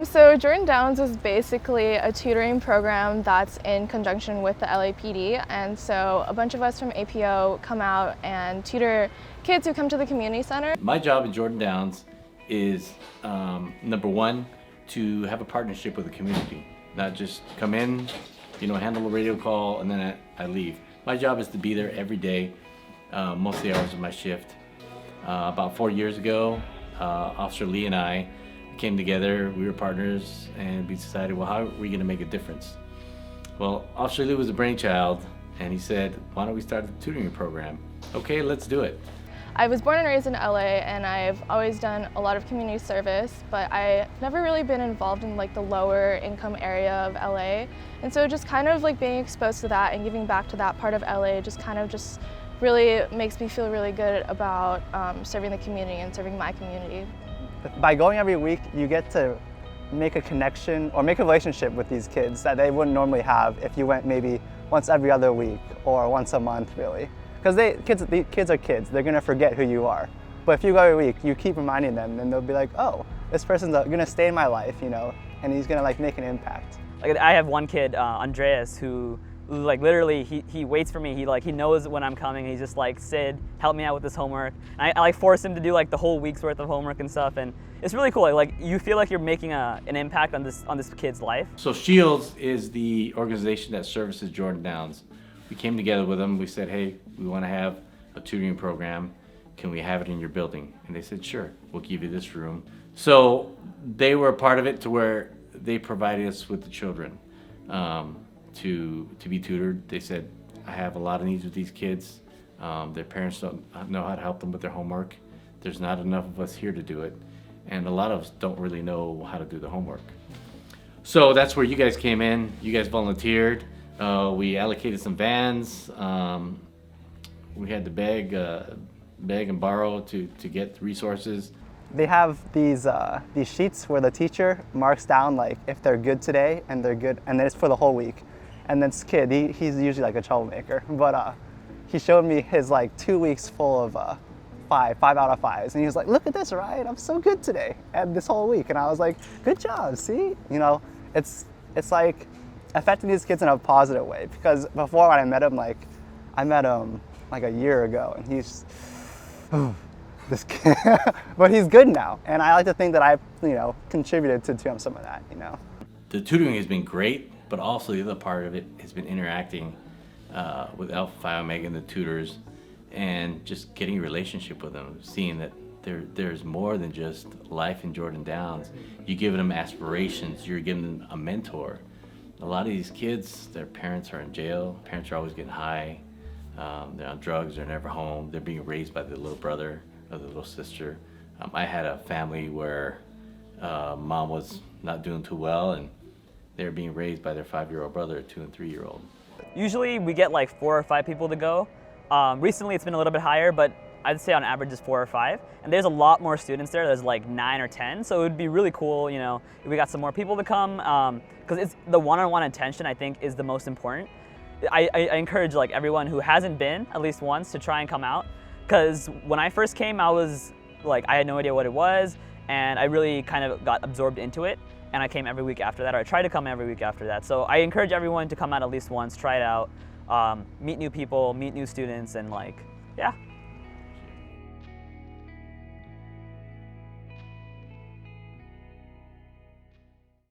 So Jordan Downs is basically a tutoring program that's in conjunction with the LAPD, and so a bunch of us from APO come out and tutor kids who come to the community center. My job in Jordan Downs is number one, to have a partnership with the community, not just come in, handle a radio call and then I leave. My job is to be there every day, most of the hours of my shift. About 4 years ago, Officer Lee and I came together, we were partners, and we decided, well, how are we going to make a difference? Well, Officer Lee was a brainchild, and he said, why don't we start the tutoring program? Okay, let's do it. I was born and raised in LA, and I've always done a lot of community service, but I've never really been involved in the lower income area of LA. And so just kind of being exposed to that and giving back to that part of LA just really makes me feel really good about serving the community and serving my community. By going every week, you get to make a connection or make a relationship with these kids that they wouldn't normally have if you went maybe once every other week or once a month, really. Because the kids are kids, they're gonna forget who you are. But if you go every week, you keep reminding them, and they'll be like, oh, this person's gonna stay in my life, and he's gonna make an impact. I have one kid, Andreas, who literally he waits for me. He knows when I'm coming. He's just like, Sid, help me out with this homework. And I force him to do the whole week's worth of homework and stuff, and it's really cool. You feel like you're making an impact on this kid's life. So Shields is the organization that services Jordan Downs. We came together with them. We said, hey, we want to have a tutoring program. Can we have it in your building? And they said, sure, we'll give you this room. So they were a part of it to where they provided us with the children to be tutored. They said, I have a lot of needs with these kids. Their parents don't know how to help them with their homework. There's not enough of us here to do it. And a lot of us don't really know how to do the homework. So that's where you guys came in. You guys volunteered. We allocated some vans. We had to beg and borrow to get resources. They have these sheets where the teacher marks down if they're good today and they're good, and then it's for the whole week. And this kid, he's usually a troublemaker, but he showed me his 2 weeks full of five out of fives, and he was like, look at this, right? I'm so good today, and this whole week. And I was like, good job, see? It's affecting these kids in a positive way, because before when I met him a year ago, and he's this kid, but he's good now, and I like to think that I've contributed to him some of that. The tutoring has been great, but also the other part of it has been interacting with Alpha Phi Omega and the tutors, and just getting a relationship with them, seeing that there's more than just life in Jordan Downs. You're giving them aspirations, you're giving them a mentor. A lot of these kids, their parents are in jail, parents are always getting high, they're on drugs, they're never home, they're being raised by the little brother or the little sister. I had a family where mom was not doing too well, and they were being raised by their 5-year-old brother, 2- and 3-year-old. Usually we get 4 or 5 people to go. Recently it's been a little bit higher, but I'd say on average it's 4 or 5. And there's a lot more students there. There's 9 or 10. So it would be really cool, if we got some more people to come, because it's the one-on-one attention, I think, is the most important. I encourage everyone who hasn't been at least once to try and come out, because when I first came, I was I had no idea what it was, and I really kind of got absorbed into it. And I came every week after that, or I try to come every week after that. So I encourage everyone to come out at least once, try it out, meet new people, meet new students, and yeah.